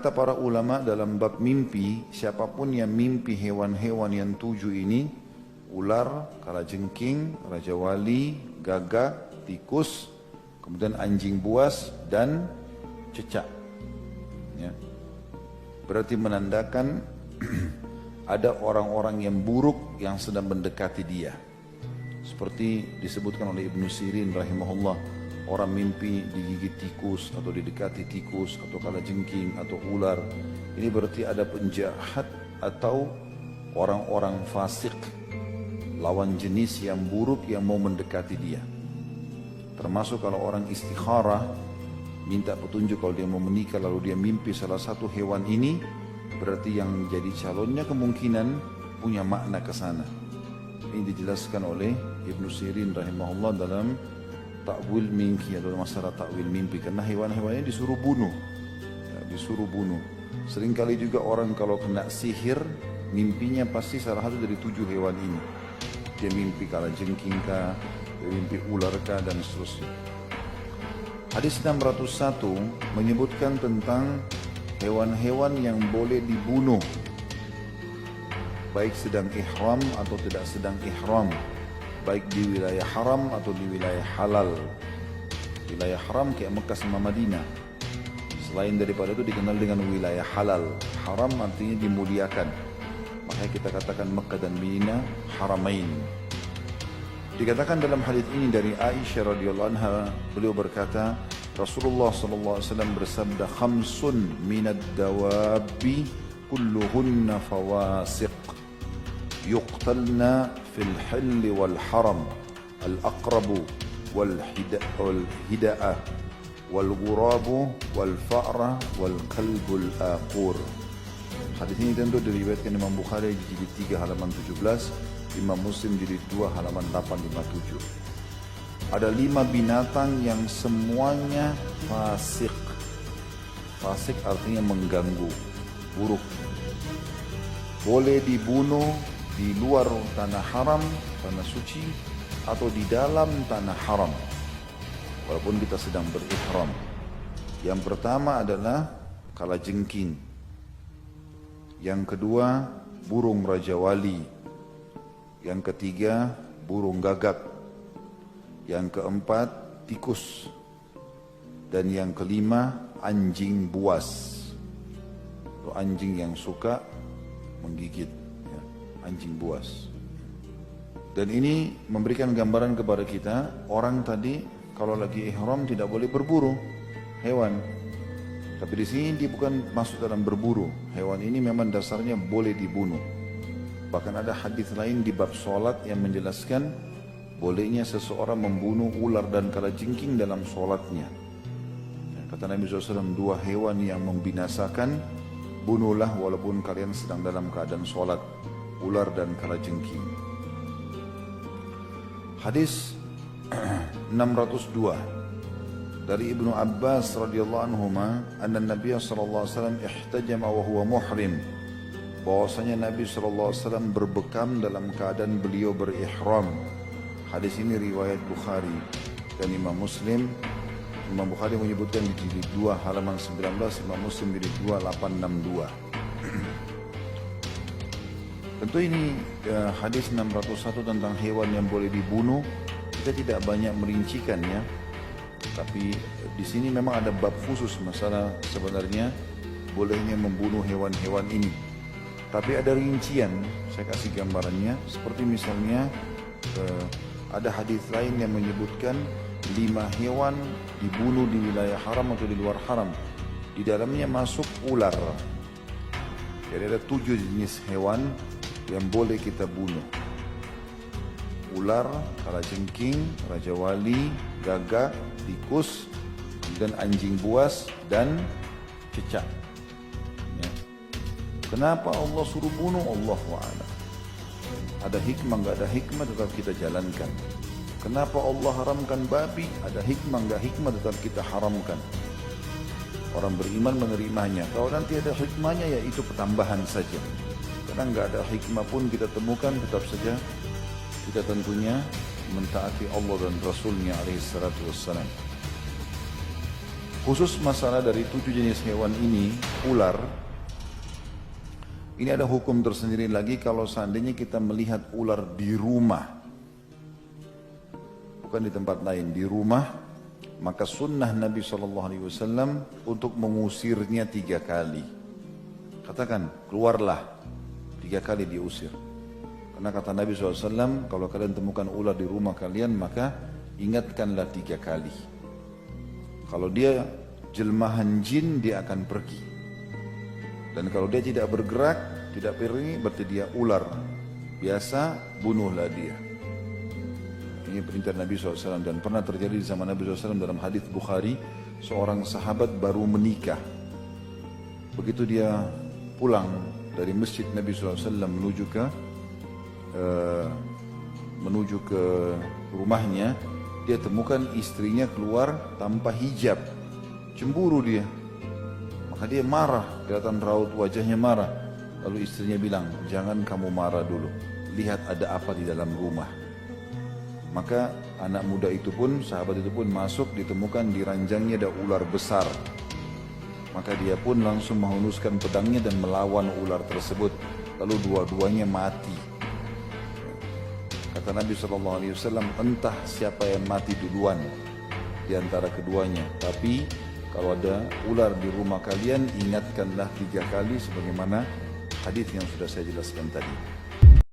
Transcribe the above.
kata para ulama dalam bab mimpi, siapapun yang mimpi hewan-hewan yang 7 ini, ular, kalajengking, raja wali, gagak, tikus, kemudian anjing buas dan cecak. Ya. Berarti menandakan ada orang-orang yang buruk yang sedang mendekati dia. Seperti disebutkan oleh Ibnu Sirin rahimahullah, orang mimpi digigit tikus atau didekati tikus atau kalajengking atau ular. Ini berarti ada penjahat atau orang-orang fasik, lawan jenis yang buruk yang mau mendekati dia. Termasuk kalau orang istikharah, minta petunjuk kalau dia mau menikah lalu dia mimpi salah satu hewan ini, berarti yang jadi calonnya kemungkinan punya makna ke sana. Ini dijelaskan oleh Ibnu Sirin rahimahullah dalam Ta'wil Mimpi atau masalah ta'wil mimpi, karena hewan-hewannya disuruh bunuh. Ya, disuruh bunuh. Seringkali juga orang kalau kena sihir, mimpinya pasti salah satu dari 7 hewan ini. Dia mimpi kalajengking kah, dia mimpi ular kah, dan seterusnya. Hadis 601 menyebutkan tentang hewan-hewan yang boleh dibunuh, baik sedang ihram atau tidak sedang ihram, baik di wilayah haram atau di wilayah halal. Wilayah haram kayak Mekah sama Madinah. Selain daripada itu dikenal dengan wilayah halal. Haram artinya dimuliakan. Makanya kita katakan Mekah dan Madinah haramain. Dikatakan dalam hadis ini dari Aisyah radhiyallahu anha, beliau berkata, Rasulullah sallallahu alaihi wasallam bersabda, "Khamsun minad dawabi kulluhunna fawasiq yuqtalna fil hilli wal haram, al-aqrabu wal hida'ah wal ghurabu wal fa'ra wal kalbul aqur." Hadis ini tentu diriwayatkan Imam Bukhari di jilid 3 halaman 17, Imam Muslim jilid 2 halaman 857. Ada 5 binatang yang semuanya fasik. Fasik artinya mengganggu, buruk. Boleh dibunuh di luar tanah haram, tanah suci, atau di dalam tanah haram, walaupun kita sedang berihram. Yang pertama adalah kalajengking. Yang kedua, burung raja wali. Yang ketiga, burung gagak. Yang keempat, tikus. Dan yang kelima, anjing buas. Anjing yang suka menggigit, ya, anjing buas. Dan ini memberikan gambaran kepada kita, orang tadi kalau lagi ihram tidak boleh berburu hewan. Tapi di sini dia bukan masuk dalam berburu. Hewan ini memang dasarnya boleh dibunuh. Bahkan ada hadis lain di bab solat yang menjelaskan bolehnya seseorang membunuh ular dan kalajengking dalam solatnya. Kata Nabi SAW, 2 hewan yang membinasakan, bunuhlah walaupun kalian sedang dalam keadaan solat, ular dan kalajengking. Hadis 602 dari Ibnu Abbas radhiyallahu anhuma, anna Nabi sallallahu alaihi wasallam ihtajama wa huwa muhrim. Bahwasanya Nabi sallallahu alaihi wasallam berbekam dalam keadaan beliau berihram. Hadis ini riwayat Bukhari dan Imam Muslim. Imam Bukhari menyebutkan di jilid 2 halaman 19, Imam Muslim jilid 2 862. Tentu ini hadis 601 tentang hewan yang boleh dibunuh. Kita tidak banyak merincikannya. Tapi di sini memang ada bab khusus masalah sebenarnya bolehnya membunuh hewan-hewan ini. Tapi ada rincian, saya kasih gambarannya. Seperti misalnya ada hadis lain yang menyebutkan 5 hewan dibunuh di wilayah haram atau di luar haram. Di dalamnya masuk ular. Jadi ada 7 jenis hewan yang boleh kita bunuh. Ular, kalajengking, raja wali, gagak, tikus, dan anjing buas dan cecak. Ya. Kenapa Allah suruh bunuh? Allahu a'lam. Ada hikmah, nggak ada hikmah, tetap kita jalankan. Kenapa Allah haramkan babi? Ada hikmah, nggak hikmah, tetap kita haramkan. Orang beriman menerimanya. Kalau nanti ada hikmahnya, ya itu pertambahan saja. Karena nggak ada hikmah pun kita temukan, tetap saja kita tentunya mentaati Allah dan Rasulnya alaihi salatu wassalam. Khusus masalah dari 7 jenis hewan ini, ular, ini ada hukum tersendiri lagi kalau seandainya kita melihat ular di rumah, bukan di tempat lain, di rumah, maka sunnah Nabi SAW untuk mengusirnya 3 kali. Katakan, keluarlah, 3 kali diusir. Karena kata Nabi SAW, kalau kalian temukan ular di rumah kalian, maka ingatkanlah 3 kali. Kalau dia jelmahan jin, dia akan pergi. Dan kalau dia tidak bergerak, tidak pergi, berarti dia ular biasa, bunuhlah dia. Ini perintah Nabi SAW, dan pernah terjadi di zaman Nabi SAW dalam hadis Bukhari, seorang sahabat baru menikah. Begitu dia pulang dari masjid Nabi SAW menuju ke rumahnya, dia temukan istrinya keluar tanpa hijab. Cemburu dia, maka dia marah, kelihatan raut wajahnya marah. Lalu istrinya bilang, jangan kamu marah dulu, lihat ada apa di dalam rumah. Maka anak muda itu pun, sahabat itu pun masuk, ditemukan di ranjangnya ada ular besar. Maka dia pun langsung menghunuskan pedangnya dan melawan ular tersebut. Lalu dua-duanya mati. Kata Nabi SAW, entah siapa yang mati duluan di antara keduanya, tapi kalau ada ular di rumah kalian, ingatkanlah 3 kali sebagaimana hadis yang sudah saya jelaskan tadi.